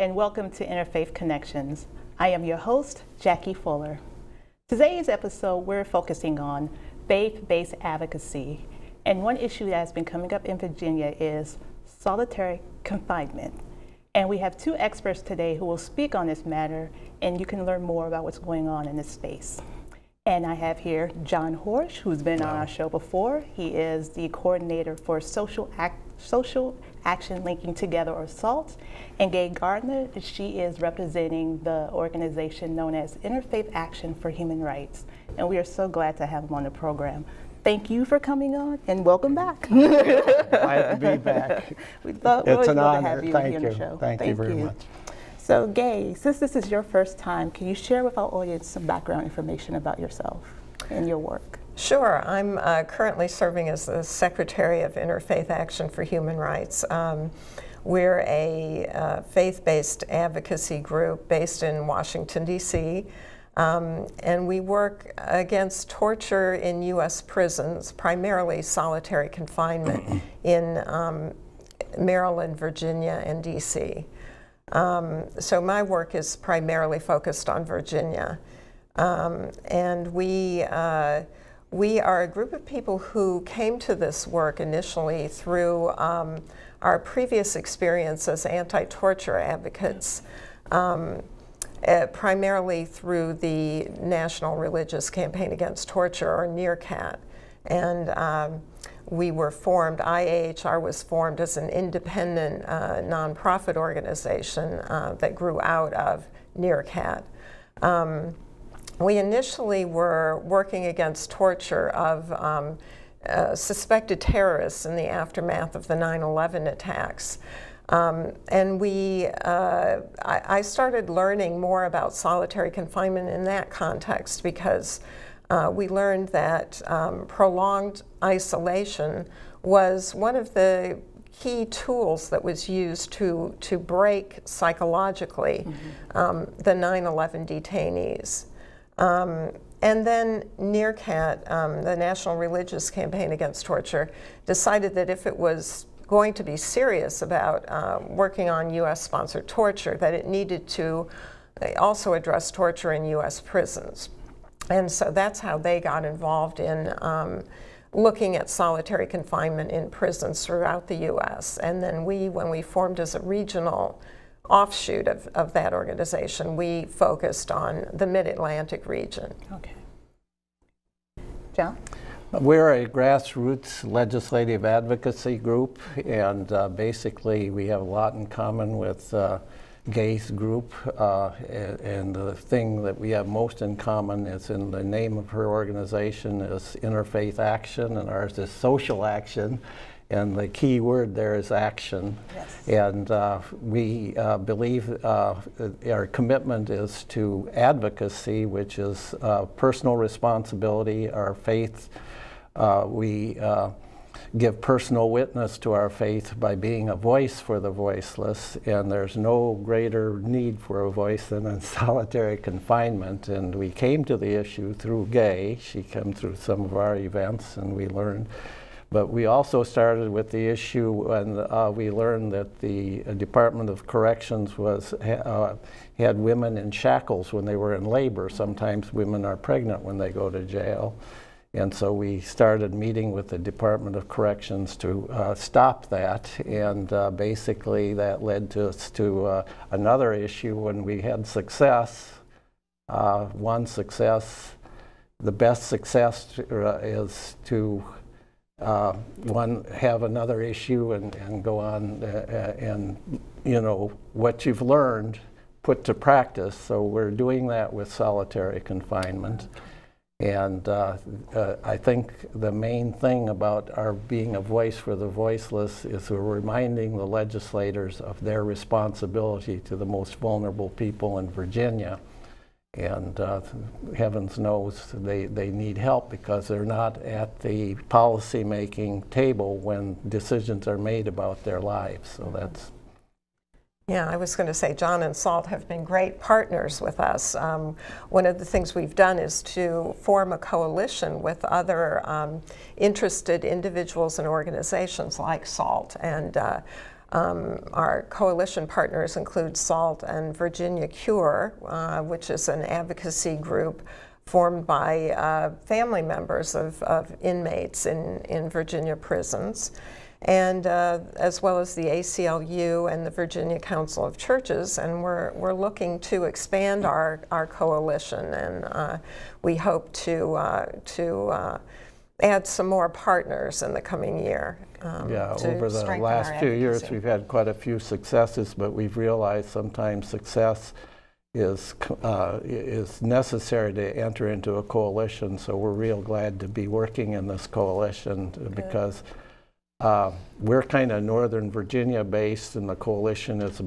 and welcome to Interfaith Connections. I am your host, Jackie Fuller. Today's episode, we're focusing on faith-based advocacy, and one issue that has been coming up in Virginia is solitary confinement. And we have two experts today who will speak on this matter, and you can learn more about what's going on in this space. And I have here John Horsch, who's been on our show before. He is the coordinator for Social Action Linking Together, or SALT, and Gay Gardner. She is representing the organization known as Interfaith Action for Human Rights. And we are so glad to have them on the program. Thank you for coming on, and welcome back. Glad to be back. It's an honor. Have you Thank here you. on the show. Thank you very much. So, Gay, since this is your first time, can you share with our audience some background information about yourself and your work? Sure. I'm currently serving as the Secretary of Interfaith Action for Human Rights. We're a faith-based advocacy group based in Washington, D.C., and we work against torture in U.S. prisons, primarily solitary confinement in Maryland, Virginia, and D.C. So my work is primarily focused on Virginia. And we are a group of people who came to this work initially through our previous experience as anti-torture advocates, primarily through the National Religious Campaign Against Torture, or NERCAT. And we were formed, IAHR was formed as an independent nonprofit organization that grew out of NERCAT. We initially were working against torture of suspected terrorists in the aftermath of the 9/11 attacks. And I started learning more about solitary confinement in that context because we learned that prolonged isolation was one of the key tools that was used to break psychologically the 9/11 detainees. And then NERCAT, the National Religious Campaign Against Torture, decided that if it was going to be serious about working on U.S.-sponsored torture, that it needed to also address torture in U.S. prisons. And so that's how they got involved in looking at solitary confinement in prisons throughout the U.S. And then when we formed as a regional offshoot of that organization, we focused on the Mid-Atlantic region. Okay. John? We're a grassroots legislative advocacy group, and basically we have a lot in common with Gay's group, and the thing that we have most in common is in the name of her organization is Interfaith Action, and ours is Social Action, and the key word there is action. Yes. And we believe our commitment is to advocacy, which is personal responsibility, our faith. We give personal witness to our faith by being a voice for the voiceless, and there's no greater need for a voice than in solitary confinement. And we came to the issue through Gay. She came through some of our events, and we learned. But we also started with the issue when we learned that the Department of Corrections had women in shackles when they were in labor. Sometimes women are pregnant when they go to jail. And so we started meeting with the Department of Corrections to stop that, and basically that led us to another issue when we had success. One success, the best success is to have another issue and go on and, you know, what you've learned put to practice. So we're doing that with solitary confinement. And I think the main thing about our being a voice for the voiceless is we're reminding the legislators of their responsibility to the most vulnerable people in Virginia. And heavens knows they need help because they're not at the policy-making table when decisions are made about their lives. So that's... Yeah, I was going to say John and SALT have been great partners with us. One of the things we've done is to form a coalition with other interested individuals and organizations like SALT. And Our coalition partners include SALT and Virginia Cure, which is an advocacy group formed by family members of inmates in Virginia prisons, and as well as the ACLU and the Virginia Council of Churches. And we're looking to expand our coalition, and we hope to add some more partners in the coming year. Yeah, over the last few years we've had quite a few successes, but we've realized sometimes success is necessary to enter into a coalition. So we're real glad to be working in this coalition because we're kind of Northern Virginia based, and the coalition is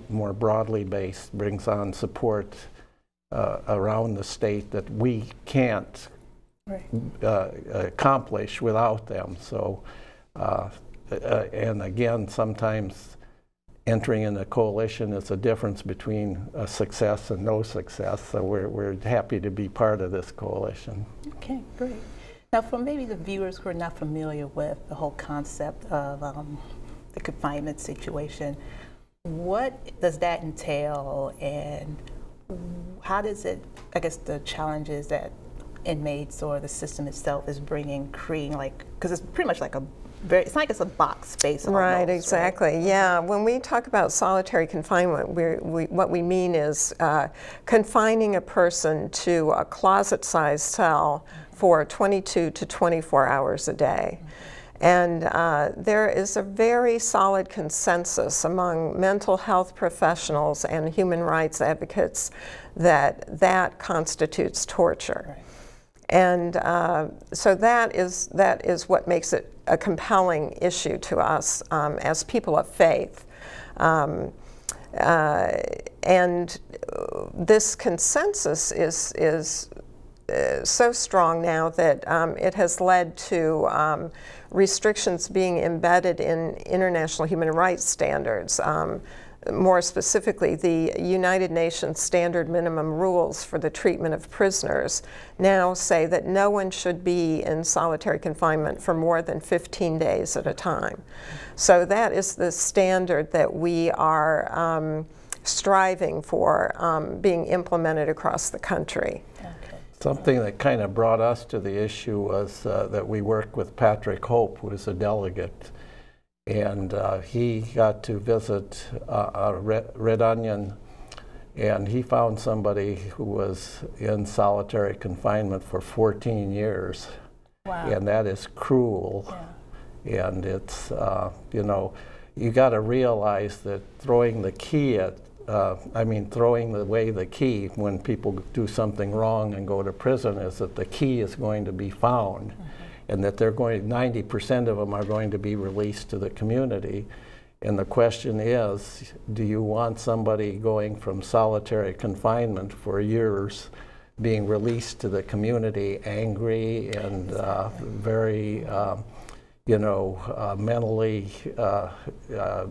more broadly based, brings on support around the state that we can't accomplish without them. So, and again, sometimes entering in a coalition is a difference between a success and no success. So we're happy to be part of this coalition. Okay, great. Now, for maybe the viewers who are not familiar with the whole concept of the confinement situation, what does that entail, and how does it, I guess, the challenges that inmates or the system itself is creating, like, because it's pretty much like it's like it's a box space almost, right, exactly. Right? Yeah, when we talk about solitary confinement, what we mean is confining a person to a closet-sized cell for 22 to 24 hours a day. And there is a very solid consensus among mental health professionals and human rights advocates that constitutes torture. Right. And so that is what makes it a compelling issue to us as people of faith. And this consensus is so strong now that it has led to restrictions being embedded in international human rights standards. More specifically, the United Nations Standard Minimum Rules for the Treatment of Prisoners now say that no one should be in solitary confinement for more than 15 days at a time. So that is the standard that we are striving for being implemented across the country. Okay. Something that kind of brought us to the issue was that we worked with Patrick Hope, who is a delegate. And he got to visit Red Onion, and he found somebody who was in solitary confinement for 14 years. Wow. And that is cruel. Yeah. And it's, you know, you got to realize that throwing the key at, throwing away the key when people do something wrong and go to prison is that the key is going to be found. Mm-hmm. And that 90% of them are going to be released to the community. And the question is, do you want somebody going from solitary confinement for years being released to the community angry and very, mentally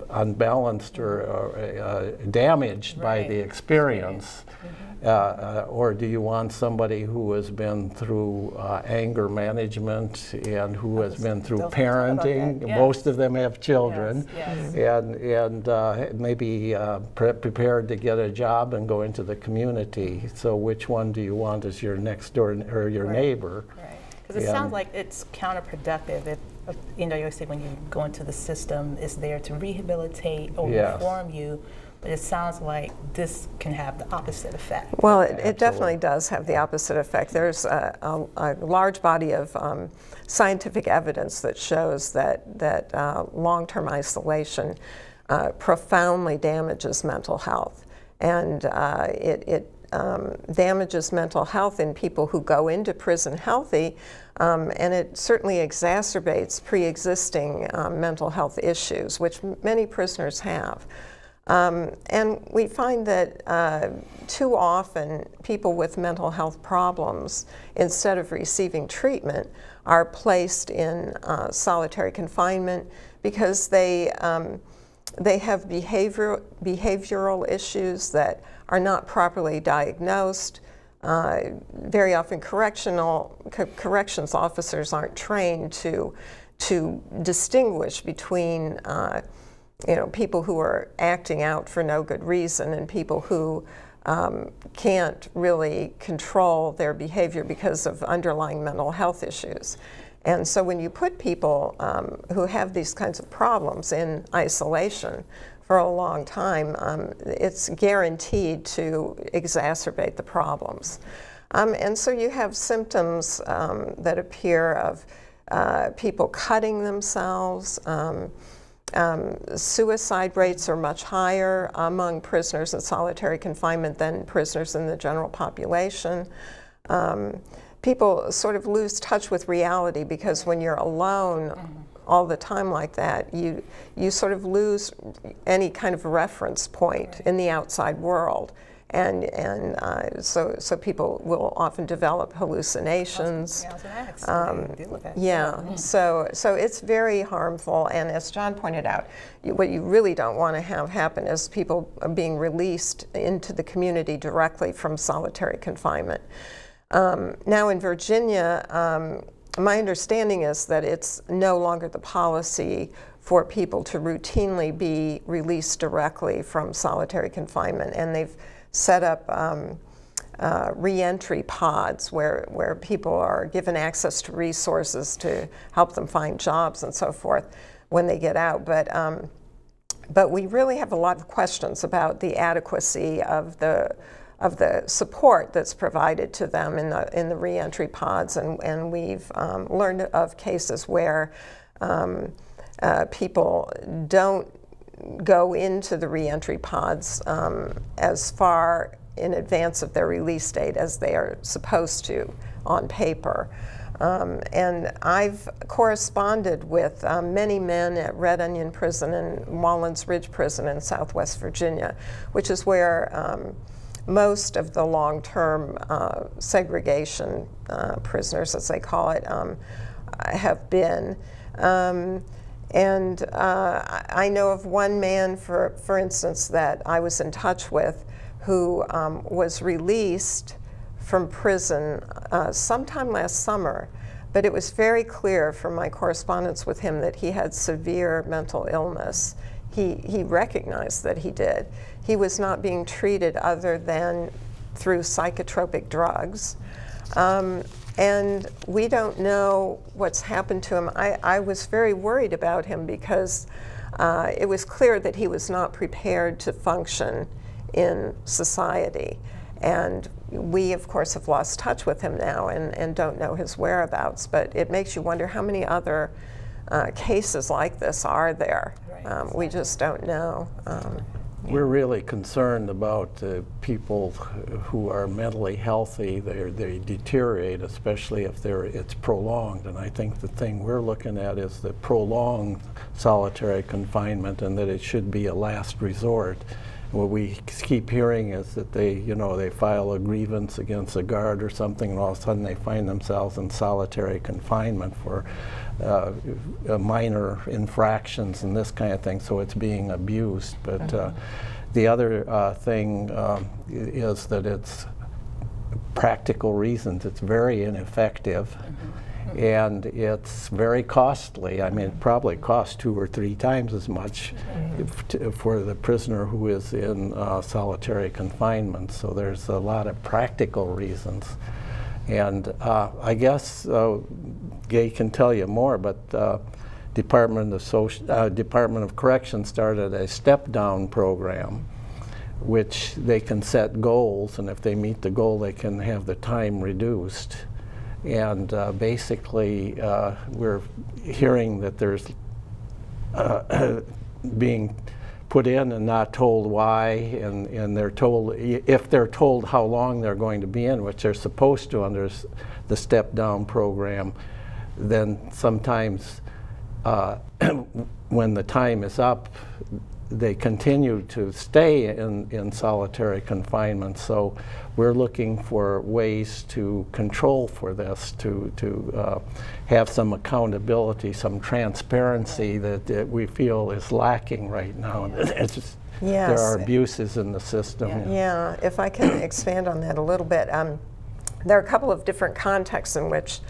unbalanced or damaged by the experience? Or do you want somebody who has been through anger management and who has been through parenting? Yes. Most of them have children. Yes. And maybe prepared to get a job and go into the community. So which one do you want as your next door or your neighbor? Right. Because it sounds like it's counterproductive if, you say when you go into the system, it's there to rehabilitate or reform you. But it sounds like this can have the opposite effect. Well, it definitely does have the opposite effect. There's a large body of scientific evidence that shows that long-term isolation profoundly damages mental health. And it damages mental health in people who go into prison healthy, and it certainly exacerbates pre-existing mental health issues, which many prisoners have. And we find that too often people with mental health problems, instead of receiving treatment, are placed in solitary confinement because they have behavioral issues that are not properly diagnosed. Very often corrections officers aren't trained to distinguish between people who are acting out for no good reason, and people who can't really control their behavior because of underlying mental health issues. And so when you put people who have these kinds of problems in isolation for a long time, it's guaranteed to exacerbate the problems. And so you have symptoms that appear of people cutting themselves. Suicide rates are much higher among prisoners in solitary confinement than prisoners in the general population. People sort of lose touch with reality, because when you're alone all the time like that, you sort of lose any kind of reference point in the outside world. And so people will often develop hallucinations. So it's very harmful. And as John pointed out, what you really don't want to have happen is people being released into the community directly from solitary confinement. Now in Virginia, my understanding is that it's no longer the policy for people to routinely be released directly from solitary confinement, and they've set up re-entry pods where people are given access to resources to help them find jobs and so forth when they get out. But we really have a lot of questions about the adequacy of the support that's provided to them in the re-entry pods, and we've learned of cases where people don't go into the re-entry pods as far in advance of their release date as they are supposed to on paper. And I've corresponded with many men at Red Onion Prison and Wallens Ridge Prison in Southwest Virginia, which is where most of the long-term segregation prisoners, as they call it, have been. And I know of one man, for instance, that I was in touch with, who was released from prison sometime last summer, but it was very clear from my correspondence with him that he had severe mental illness. He recognized that he did. He was not being treated other than through psychotropic drugs. And we don't know what's happened to him. I was very worried about him because it was clear that he was not prepared to function in society. And we, of course, have lost touch with him now and don't know his whereabouts. But it makes you wonder how many other cases like this are there. We just don't know. We're really concerned about people who are mentally healthy. They deteriorate, especially if it's prolonged. And I think the thing we're looking at is the prolonged solitary confinement, and that it should be a last resort. What we keep hearing is that they file a grievance against a guard or something, and all of a sudden they find themselves in solitary confinement for minor infractions and this kind of thing, so it's being abused. But the other thing is that it's practical reasons. It's very ineffective, and it's very costly. I mean, it probably costs 2 or 3 times as much for the prisoner who is in solitary confinement. So there's a lot of practical reasons. And I guess Gay can tell you more, but Department of Corrections started a step-down program, which they can set goals, and if they meet the goal, they can have the time reduced. And basically, we're hearing that there's being put in and not told why, and they're told, if they're told how long they're going to be in, which they're supposed to under the step-down program, then sometimes when the time is up, they continue to stay in solitary confinement. So we're looking for ways to control for this, to have some accountability, some transparency that we feel is lacking right now. It's just, yes. There are abuses in the system. Yeah, if I can expand on that a little bit. There are a couple of different contexts in which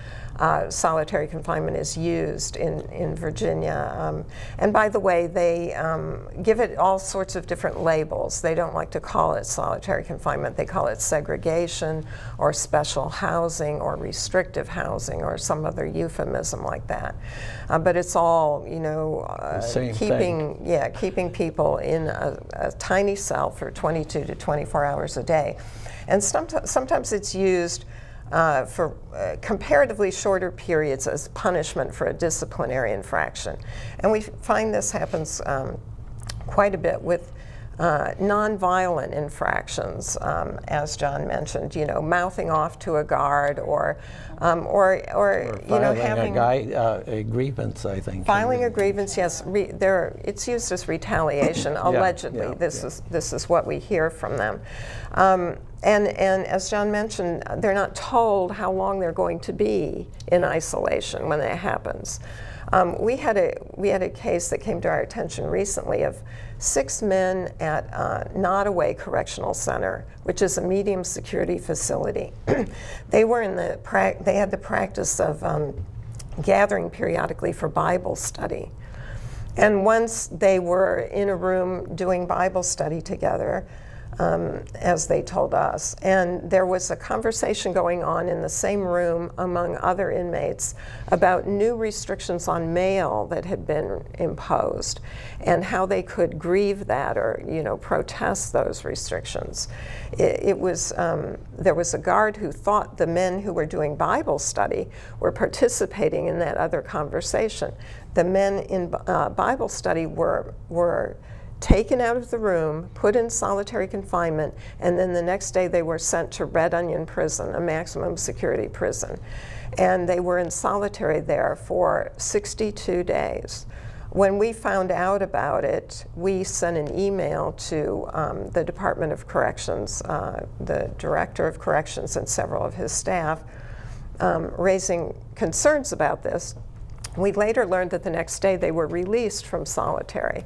solitary confinement is used in Virginia. And by the way, they give it all sorts of different labels. They don't like to call it solitary confinement. They call it segregation or special housing or restrictive housing or some other euphemism like that. But it's all, you know, keeping people in a tiny cell for 22 to 24 hours a day. And sometimes it's used for comparatively shorter periods as punishment for a disciplinary infraction. And we find this happens quite a bit with nonviolent infractions, as John mentioned, you know, mouthing off to a guard or you know, having a grievance, I think. Filing a grievance, yes. It's used as retaliation, allegedly. This is what we hear from them. And as John mentioned, they're not told how long they're going to be in isolation when that happens. We had a case that came to our attention recently of 6 men at Nottoway Correctional Center, which is a medium security facility. They were they had the practice of gathering periodically for Bible study. And once they were in a room doing Bible study together, as they told us. And there was a conversation going on in the same room among other inmates about new restrictions on mail that had been imposed and how they could grieve that or, you know, protest those restrictions. There was a guard who thought the men who were doing Bible study were participating in that other conversation. The men in Bible study were taken out of the room, put in solitary confinement, and then the next day they were sent to Red Onion Prison, a maximum security prison. And they were in solitary there for 62 days. When we found out about it, we sent an email to the Department of Corrections, the Director of Corrections and several of his staff, raising concerns about this. We later learned that the next day they were released from solitary,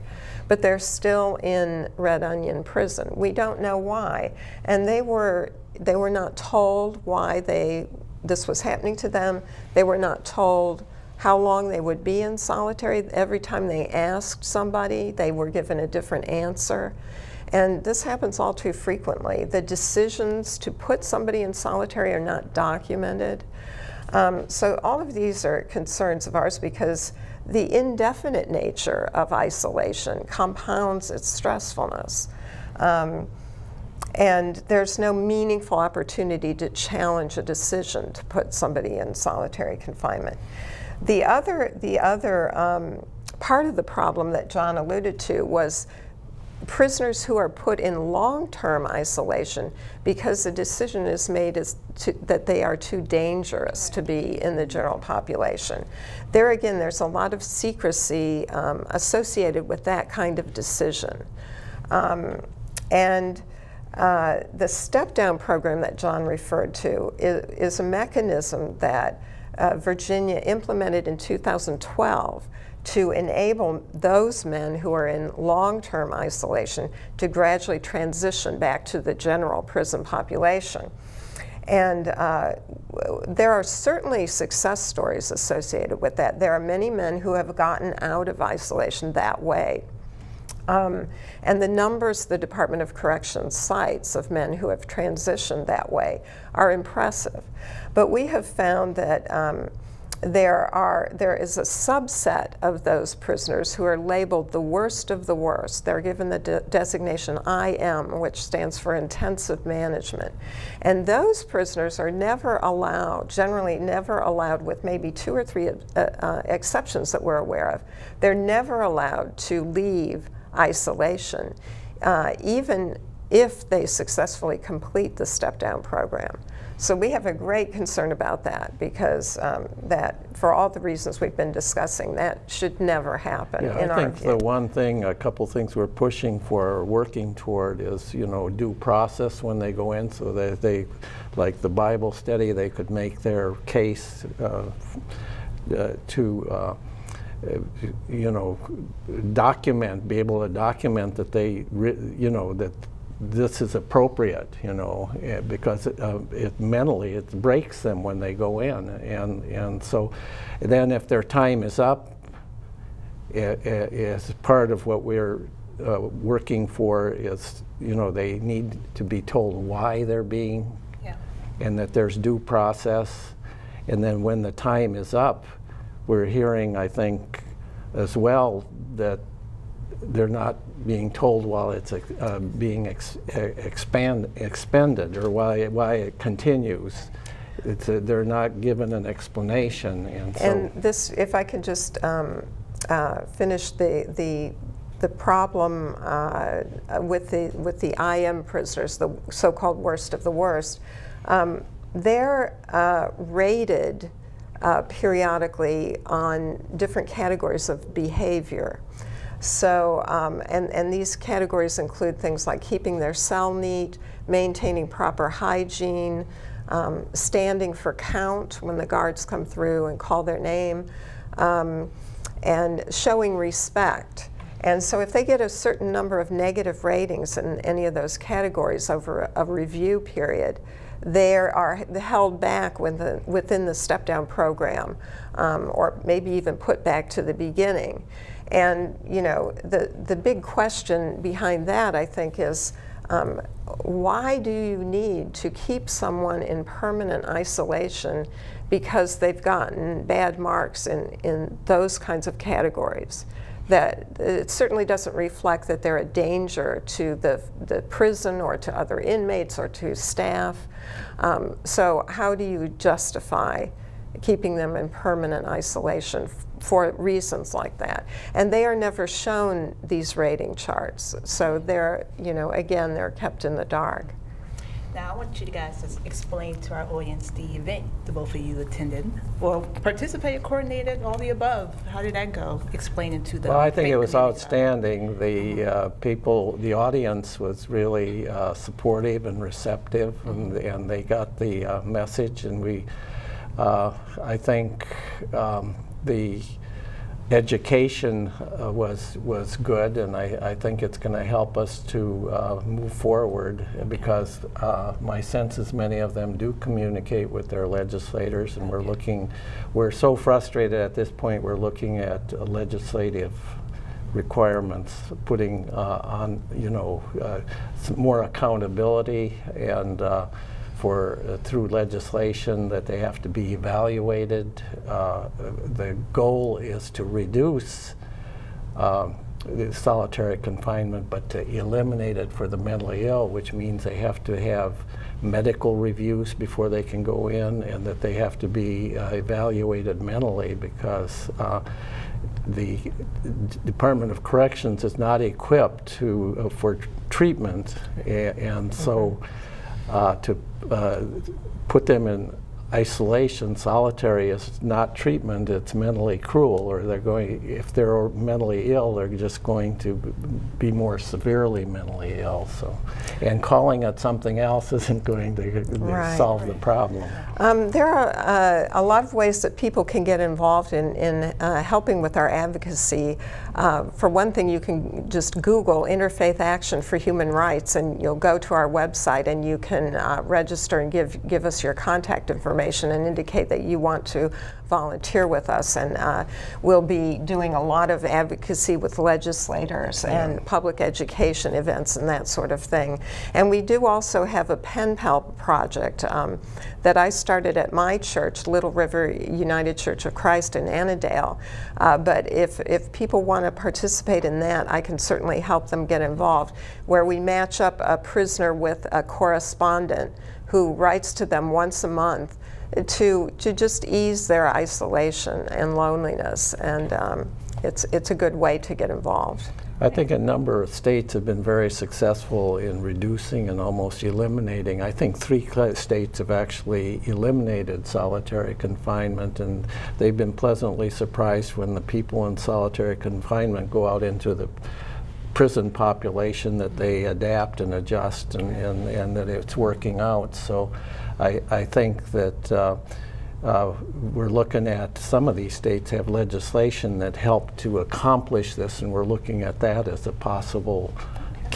but they're still in Red Onion Prison. We don't know why. And they were not told why this was happening to them. They were not told how long they would be in solitary. Every time they asked somebody, they were given a different answer. And this happens all too frequently. The decisions to put somebody in solitary are not documented. So all of these are concerns of ours because the indefinite nature of isolation compounds its stressfulness. And there's no meaningful opportunity to challenge a decision to put somebody in solitary confinement. The other part of the problem that John alluded to was prisoners who are put in long-term isolation because the decision is made that they are too dangerous to be in the general population. There again, there's a lot of secrecy associated with that kind of decision. And the step-down program that John referred to is a mechanism that Virginia implemented in 2012 to enable those men who are in long-term isolation to gradually transition back to the general prison population. And there are certainly success stories associated with that. There are many men who have gotten out of isolation that way. And the numbers the Department of Corrections cites of men who have transitioned that way are impressive. But we have found that there is a subset of those prisoners who are labeled the worst of the worst. They're given the designation IM, which stands for intensive management. And those prisoners are never allowed, generally never allowed, with maybe 2 or 3 exceptions that we're aware of, they're never allowed to leave isolation, even if they successfully complete the step-down program. So we have a great concern about that because that, for all the reasons we've been discussing, that should never happen in our view. I think the one thing, a couple things we're pushing for or working toward is, you know, due process when they go in, so that they, like the Bible study, they could make their case to you know, be able to document that they, you know, that this is appropriate, you know, because it mentally it breaks them when they go in, and so then if their time is up, as part of what we're working for is, you know, they need to be told why they're being, and that there's due process, and then when the time is up, we're hearing, I think, as well, that they're not being told while it's being expended or why it continues. They're not given an explanation, and so. And this, if I could just finish the problem with the IM prisoners, the so-called worst of the worst, they're rated periodically on different categories of behavior. So, and these categories include things like keeping their cell neat, maintaining proper hygiene, standing for count when the guards come through and call their name, and showing respect. And so if they get a certain number of negative ratings in any of those categories over a review period, they are held back within the step-down program, or maybe even put back to the beginning. And you know, the big question behind that, I think, is why do you need to keep someone in permanent isolation because they've gotten bad marks in those kinds of categories? That it certainly doesn't reflect that they're a danger to the prison or to other inmates or to staff. So how do you justify keeping them in permanent isolation for reasons like that? And they are never shown these rating charts. So they're, you know, again, they're kept in the dark. Now I want you guys to explain to our audience the event the both of you attended, or participated, coordinated, all the above. How did that go? Explain it to the. Well, I think it was outstanding. The people, the audience was really supportive and receptive, and they got the message. And we, I think, the education was good, and I think it's going to help us to move forward, because my sense is many of them do communicate with their legislators, and we're so frustrated at this point, we're looking at legislative requirements, putting on, you know, some more accountability, and through legislation that they have to be evaluated. The goal is to reduce solitary confinement, but to eliminate it for the mentally ill, which means they have to have medical reviews before they can go in, and that they have to be evaluated mentally, because the Department of Corrections is not equipped for treatment, and so to put them in isolation, solitary, is not treatment, it's mentally cruel, or if they're mentally ill, they're just going to be more severely mentally ill. So, and calling it something else isn't going to solve the problem. There are a lot of ways that people can get involved in helping with our advocacy. For one thing, you can just Google Interfaith Action for Human Rights, and you'll go to our website, and you can register and give us your contact information and indicate that you want to volunteer with us. And we'll be doing a lot of advocacy with legislators and public education events and that sort of thing. And we do also have a pen pal project that I started at my church, Little River United Church of Christ in Annandale. But if people want to participate in that, I can certainly help them get involved, where we match up a prisoner with a correspondent who writes to them once a month to just ease their isolation and loneliness, and it's a good way to get involved. I think a number of states have been very successful in reducing and almost eliminating. I think 3 states have actually eliminated solitary confinement, and they've been pleasantly surprised when the people in solitary confinement go out into the prison population, that they adapt and adjust, and that it's working out. So I think that we're looking at, some of these states have legislation that help to accomplish this, and we're looking at that as a possible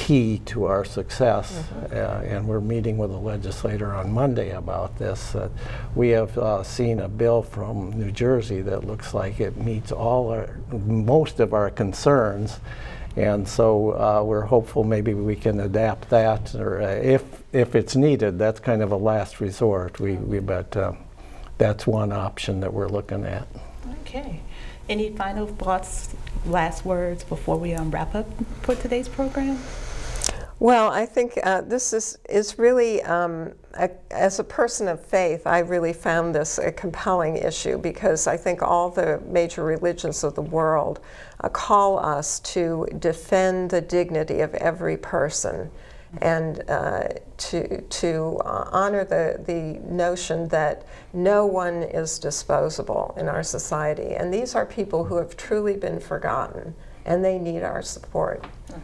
key to our success. And we're meeting with a legislator on Monday about this. We have seen a bill from New Jersey that looks like it meets most of our concerns. And so we're hopeful maybe we can adapt that, or if it's needed, that's kind of a last resort. But that's one option that we're looking at. Okay. Any final thoughts, last words before we wrap up for today's program? Well, I think this is really, as a person of faith, I really found this a compelling issue, because I think all the major religions of the world call us to defend the dignity of every person, and to honor the notion that no one is disposable in our society. And these are people who have truly been forgotten, and they need our support. Okay.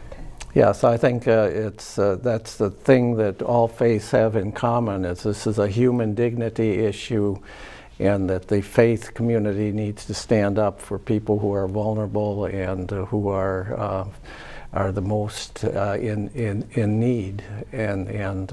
Yes, I think that's the thing that all faiths have in common, is this is a human dignity issue, and that the faith community needs to stand up for people who are vulnerable and who are the most in need, and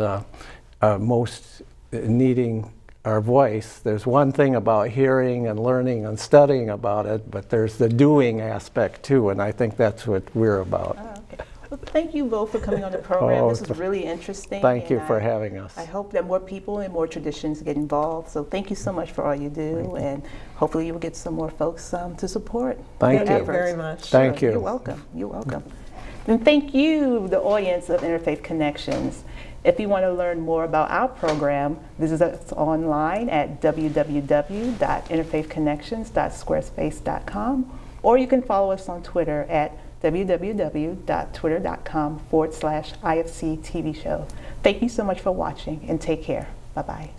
most needing our voice. There's one thing about hearing and learning and studying about it, but there's the doing aspect too, and I think that's what we're about. Okay. Well, thank you both for coming on the program. This was really interesting. Thank you for having us. I hope that more people and more traditions get involved. So thank you so much for all you do, and hopefully you will get some more folks to support. Thank you very much. Thank you. You're welcome. You're welcome. And thank you, the audience of Interfaith Connections. If you want to learn more about our program, visit us online at www.interfaithconnections.squarespace.com, or you can follow us on Twitter at www.twitter.com/IFC TV show. Thank you so much for watching, and take care. Bye-bye.